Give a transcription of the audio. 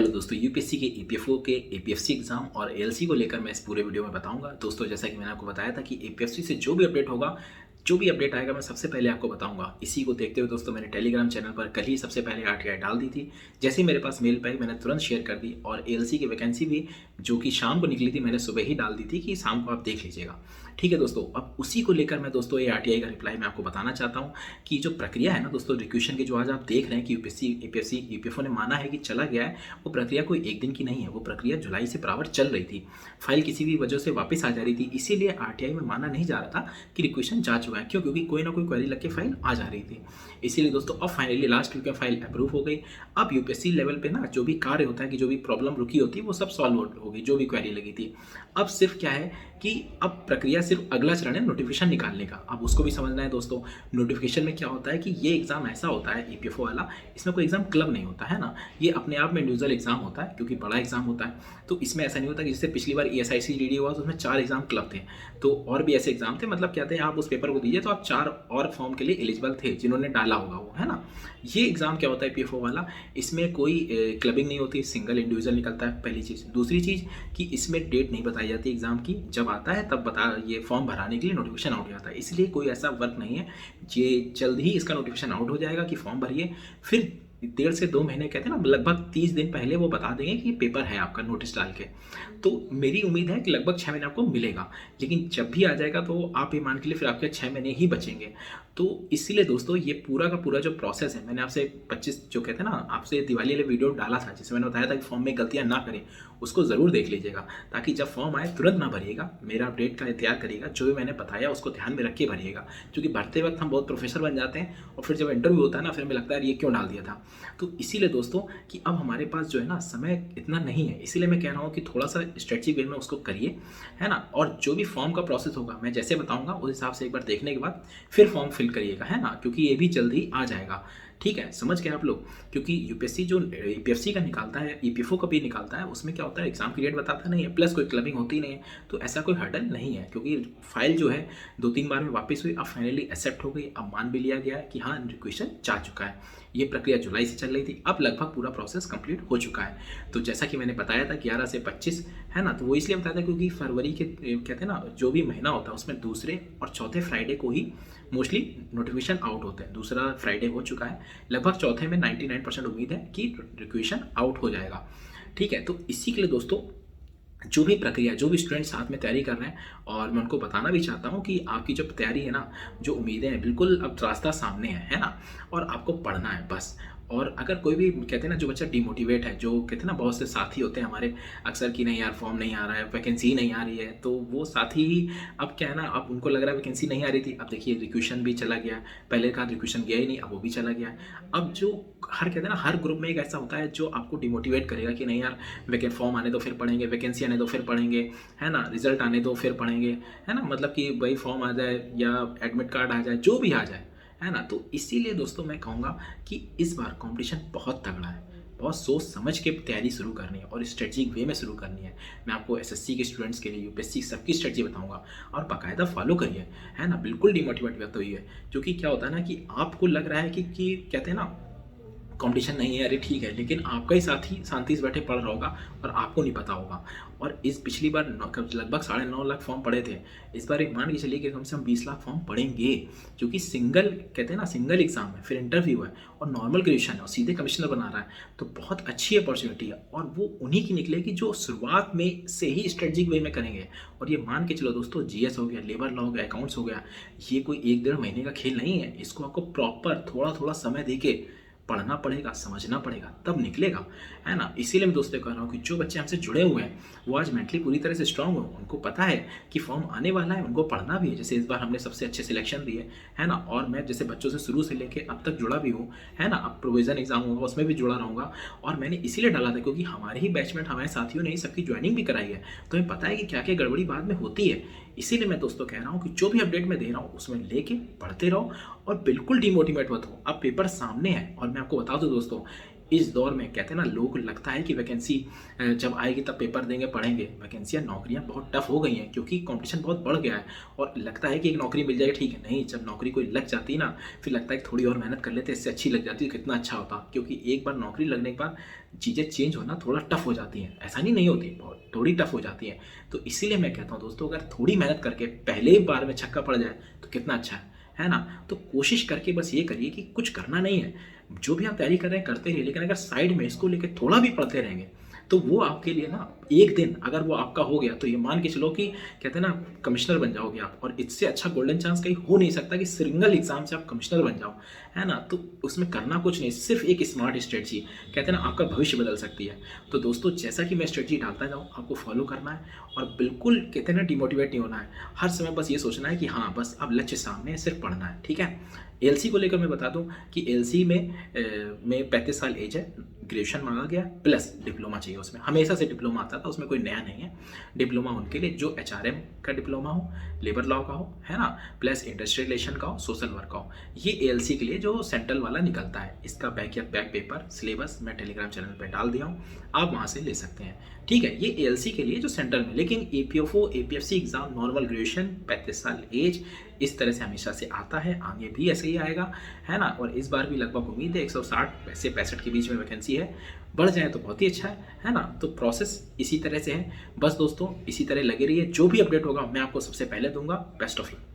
Hello दोस्तों, UPSC के EPFO के एपीएफसी एग्जाम और एएलसी को लेकर मैं इस पूरे वीडियो में बताऊंगा। दोस्तों, जैसा कि मैंने आपको बताया था कि एपीएफसी से जो भी अपडेट होगा, जो भी अपडेट आएगा, मैं सबसे पहले आपको बताऊंगा। इसी को देखते हुए दोस्तों, मैंने टेलीग्राम चैनल पर कल ही सबसे पहले आरटीआई डाल दी थी। जैसे ही मेरे पास मेल पाई, मैंने तुरंत शेयर कर दी। और एएलसी की वैकेंसी भी जो कि शाम को निकली थी, मैंने सुबह ही डाल दी थी कि शाम को आप देख लीजिएगा। ठीक है दोस्तों, अब उसी को लेकर मैं दोस्तों ये आरटीआई का रिप्लाई मैं आपको बताना चाहता हूँ कि जो प्रक्रिया है ना दोस्तों, रिक्वेशन की जो आज आप देख रहे हैं कि यूपीएससी एपीएफसी ईपीएफओ ने माना है कि चला गया है, वो प्रक्रिया कोई एक दिन की नहीं है। वो प्रक्रिया जुलाई से बराबर चल रही थी। फाइल किसी भी वजह से वापस आ जा रही थी, इसीलिए आरटीआई में माना नहीं जा रहा था कि रिक्वेशन जा चुका है। क्यों? क्योंकि कोई ना कोई क्वेरी लग के फाइल आ जा रही थी। इसीलिए दोस्तों अब फाइनली लास्ट वीक में फाइल अप्रूव हो गई। अब यूपीएससी लेवल पे ना जो भी कार्य होता है, कि जो भी प्रॉब्लम रुकी होती है, वो सब सॉल्व हो गई, जो भी क्वेरी लगी थी। अब सिर्फ क्या है कि अब प्रक्रिया सिर्फ अगला चरण है नोटिफिकेशन निकालने का। अब उसको भी समझना है दोस्तों। नोटिफिकेशन में क्या होता है कि ये एग्जाम ऐसा होता है ईपीएफओ वाला, इसमें कोई एग्जाम क्लब नहीं होता है ना, ये अपने आप में इंडिविजुअल एग्जाम होता है, क्योंकि बड़ा एग्जाम होता है। तो इसमें ऐसा नहीं होता कि जैसे पिछली बार ईएसआईसी डीडी हुआ तो उसमें 4 एग्जाम क्लब थे, तो और भी ऐसे एग्जाम थे। मतलब क्या थे, आप उस पेपर को दीजिए तो आप 4 और फॉर्म के लिए एलिजिबल थे, जिन्होंने डाला होगा वो, है ना। ये एग्जाम क्या होता है पीएफओ वाला, इसमें कोई क्लबिंग नहीं होती, सिंगल इंडिविजुअल निकलता है, पहली चीज़। दूसरी चीज़ कि इसमें डेट नहीं बताई जाती एग्जाम की, जब आता है तब ये फॉर्म भराने के लिए नोटिफिकेशन आउट हो जाता है। इसलिए कोई ऐसा वर्क नहीं है, ये जल्द ही इसका नोटिफिकेशन आउट हो जाएगा कि फॉर्म भरिए। फिर 1.5 से 2 महीने कहते हैं ना, लगभग 30 दिन पहले वो बता देंगे कि पेपर है आपका, नोटिस डाल के। तो मेरी उम्मीद है कि लगभग 6 महीने आपको मिलेगा। लेकिन जब भी आ जाएगा तो आप ये मान के लिए फिर आपके 6 महीने ही बचेंगे। तो इसीलिए दोस्तों ये पूरा का पूरा जो प्रोसेस है, मैंने आपसे 25 जो कहते हैं ना, आपसे दिवाली वाले वीडियो डाला था जिसमें मैंने बताया था कि फॉर्म में गलतियां ना करें, उसको ज़रूर देख लीजिएगा, ताकि जब फॉर्म आए तुरंत ना भरिएगा, मेरा अपडेट का इंतजार करिएगा। जो भी मैंने बताया उसको ध्यान में रख के भरिएगा, क्योंकि भरते वक्त हम बहुत प्रोफेसर बन जाते हैं और फिर जब इंटरव्यू होता है ना, फिर हमें लगता है ये क्यों डाल दिया था। तो इसीलिए दोस्तों कि अब हमारे पास जो है ना समय इतना नहीं है, इसीलिए मैं कह रहा हूँ कि थोड़ा सा स्ट्रेटजिक वे में उसको करिए, है ना। और जो भी फॉर्म का प्रोसेस होगा मैं जैसे बताऊंगा, उस हिसाब से एक बार देखने के बाद फिर फॉर्म फिल करिएगा, है ना, क्योंकि ये भी जल्द ही आ जाएगा। ठीक है, समझ गए आप लोग। क्योंकि यूपीएससी जो ईपीएफसी का निकालता है, ईपीएफओ का भी निकालता है, उसमें क्या होता है, एग्जाम की डेट बताता नहीं है, प्लस कोई क्लबिंग होती नहीं है। तो ऐसा कोई हर्डल नहीं है, क्योंकि फाइल जो है 2-3 बार में वापस हुई, अब फाइनली एक्सेप्ट हो गई। अब मान भी लिया गया है कि हाँ, रिक्वेशन जा चुका है। ये प्रक्रिया जुलाई से चल रही थी, अब लगभग पूरा प्रोसेस कंप्लीट हो चुका है। तो जैसा कि मैंने बताया था 11 से 25, है ना, तो वो इसलिए बताया था क्योंकि फरवरी के कहते हैं ना, जो भी महीना होता है उसमें दूसरे और चौथे फ्राइडे को ही मोस्टली नोटिफिकेशन आउट होते हैं। दूसरा फ्राइडे हो चुका है, लगभग चौथे में 99% उम्मीद है कि रिक्वेशन आउट हो जाएगा। ठीक है, तो इसी के लिए दोस्तों जो भी प्रक्रिया, जो भी स्टूडेंट साथ में तैयारी कर रहे हैं, और मैं उनको बताना भी चाहता हूँ कि आपकी जो तैयारी है ना, जो उम्मीदें हैं, बिल्कुल अब रास्ता सामने है ना, और आपको पढ़ना है बस। और अगर कोई भी कहते हैं ना, जो बच्चा डिमोटिवेट है, जो कहते हैं ना, बहुत से साथी होते हैं हमारे अक्सर कि नहीं यार फॉर्म नहीं आ रहा है, वैकेंसी नहीं आ रही है, तो वो साथी ही अब क्या है ना, अब उनको लग रहा है वैकेंसी नहीं आ रही थी, अब देखिए रिक्वेशन भी चला गया। पहले का रिक्वेशन गया ही नहीं, अब वो भी चला गया। अब जो हर कहते हैं ना, हर ग्रुप में एक ऐसा होता है जो आपको डिमोटिवेट करेगा कि नहीं यार, फॉर्म आने दो फिर पढ़ेंगे, वैकेंसी आने दो फिर पढ़ेंगे, है ना, रिजल्ट आने दो फिर पढ़ेंगे, है ना। मतलब कि भाई फॉर्म आ जाए या एडमिट कार्ड आ जाए, जो भी आ जाए, है ना। तो इसीलिए दोस्तों मैं कहूँगा कि इस बार कंपटीशन बहुत तगड़ा है, बहुत सोच समझ के तैयारी शुरू करनी है और स्ट्रेटजिक वे में शुरू करनी है। मैं आपको एसएससी के स्टूडेंट्स के लिए, यूपीएससी सबकी स्ट्रेटजी बताऊंगा, और बाकायदा फॉलो करिए, है ना। बिल्कुल डिमोटिवेट मत होइए, क्योंकि क्या होता है ना कि आपको लग रहा है कि कहते हैं ना, कंपटीशन नहीं है, अरे ठीक है, लेकिन आपका ही साथी शांति से बैठे पढ़ रहा होगा और आपको नहीं पता होगा। और इस पिछली बार लगभग 9.5 लाख फॉर्म पड़े थे, इस बार एक मान के चलिए कि कम से कम 20 लाख फॉर्म पड़ेंगे, क्योंकि सिंगल कहते हैं ना, सिंगल एग्जाम है, फिर इंटरव्यू है और नॉर्मल ग्रेजुएशन है और सीधे कमिश्नर बना रहा है। तो बहुत अच्छी अपॉर्चुनिटी है, और वो उन्हीं की निकलेगी जो शुरुआत में से ही स्ट्रेटजिक वे में करेंगे। और ये मान के चलो दोस्तों, जीएस हो गया, लेबर लॉ हो गया, अकाउंट्स हो गया, ये कोई 1-1.5 महीने का खेल नहीं है। इसको आपको प्रॉपर थोड़ा थोड़ा समय देके पढ़ना पड़ेगा, समझना पड़ेगा, तब निकलेगा, है ना। इसीलिए मैं दोस्तों कह रहा हूँ कि जो बच्चे हमसे जुड़े हुए हैं वो आज मेंटली पूरी तरह से स्ट्रांग हो, उनको पता है कि फॉर्म आने वाला है, उनको पढ़ना भी है। जैसे इस बार हमने सबसे अच्छे सिलेक्शन दिए, है ना, और मैं जैसे बच्चों से शुरू से लेके अब तक जुड़ा भी हूँ, है ना। अब प्रोविजन एग्जाम होगा, उसमें भी जुड़ा रहूँगा, और मैंने इसीलिए डाला था क्योंकि हमारे ही बैचमेट, हमारे साथियों ने ही सबकी ज्वाइनिंग भी कराई है, तो हमें पता है कि क्या क्या गड़बड़ी बाद में होती है। इसीलिए मैं दोस्तों कह रहा हूँ कि जो भी अपडेट मैं दे रहा हूँ उसमें लेके पढ़ते रहो और बिल्कुल डिमोटिवेट मत हो। अब पेपर सामने है, और मैं आपको बता दूं दोस्तों, इस दौर में कहते हैं ना, लोग लगता है कि वैकेंसी जब आएगी तब पेपर देंगे, पढ़ेंगे। वैकेंसियाँ, नौकरियाँ बहुत टफ हो गई हैं क्योंकि कंपटीशन बहुत बढ़ गया है और लगता है कि एक नौकरी मिल जाएगी, ठीक है। नहीं, जब नौकरी कोई लग जाती है ना, फिर लगता है कि थोड़ी और मेहनत कर लेते, इससे अच्छी लग जाती तो कितना अच्छा होता। क्योंकि एक बार नौकरी लगने के बाद चीज़ें चेंज होना थोड़ा टफ हो जाती हैं। ऐसा नहीं होती, बहुत थोड़ी टफ हो जाती हैं। तो इसीलिए मैं कहता हूँ दोस्तों, अगर थोड़ी मेहनत करके पहले ही बार में छक्का पड़ जाए तो कितना अच्छा है ना? तो कोशिश करके बस ये करिए कि कुछ करना नहीं है, जो भी आप तैयारी कर रहे हैं करते रहिए, लेकिन अगर साइड में इसको लेके थोड़ा भी पढ़ते रहेंगे तो वो आपके लिए ना, एक दिन अगर वो आपका हो गया तो ये मान के चलो कि कहते हैं ना, कमिश्नर बन जाओगे आप। और इससे अच्छा गोल्डन चांस कहीं हो नहीं सकता कि सिंगल एग्जाम से आप कमिश्नर बन जाओ, है ना? तो उसमें करना कुछ नहीं, सिर्फ एक स्मार्ट स्ट्रेटजी कहते हैं ना, आपका भविष्य बदल सकती है। तो दोस्तों, जैसा कि मैं स्ट्रेटजी डालता जाऊँ, आपको फॉलो करना है और बिल्कुल कहते हैं ना, डिमोटिवेट नहीं होना है। हर समय बस ये सोचना है कि हाँ, बस अब लक्ष्य सामने है, सिर्फ पढ़ना है, ठीक है? एलसी को लेकर मैं बता दूं कि एलसी में 35 साल एज है, ग्रेजुएशन मांगा गया प्लस डिप्लोमा चाहिए। उसमें हमेशा से डिप्लोमा आता था, उसमें कोई नया नहीं है। डिप्लोमा उनके लिए जो एचआरएम का डिप्लोमा हो, लेबर लॉ का हो, है ना, प्लस इंडस्ट्रियल रिलेशन का हो, सोशल वर्क का हो। ये एलसी के लिए जो सेंट्रल वाला निकलता है, इसका बैक पेपर सिलेबस मैं टेलीग्राम चैनल पर डाल दिया हूँ, आप वहाँ से ले सकते हैं, ठीक है? ये एलसी के लिए जो सेंट्रल में। लेकिन एपीएफओ, एपीएफसी एग्जाम, नॉर्मल ग्रेजुएशन, 35 साल एज, इस तरह से हमेशा से आता है, आगे भी ऐसे ही आएगा, है ना? और इस बार भी लगभग उम्मीद है 160 से 65 के बीच में वैकेंसी है। बढ़ जाए तो बहुत ही अच्छा है ना? तो प्रोसेस इसी तरह से है। बस दोस्तों, इसी तरह लगे रहिए, जो भी अपडेट होगा मैं आपको सबसे पहले दूंगा। Best of luck.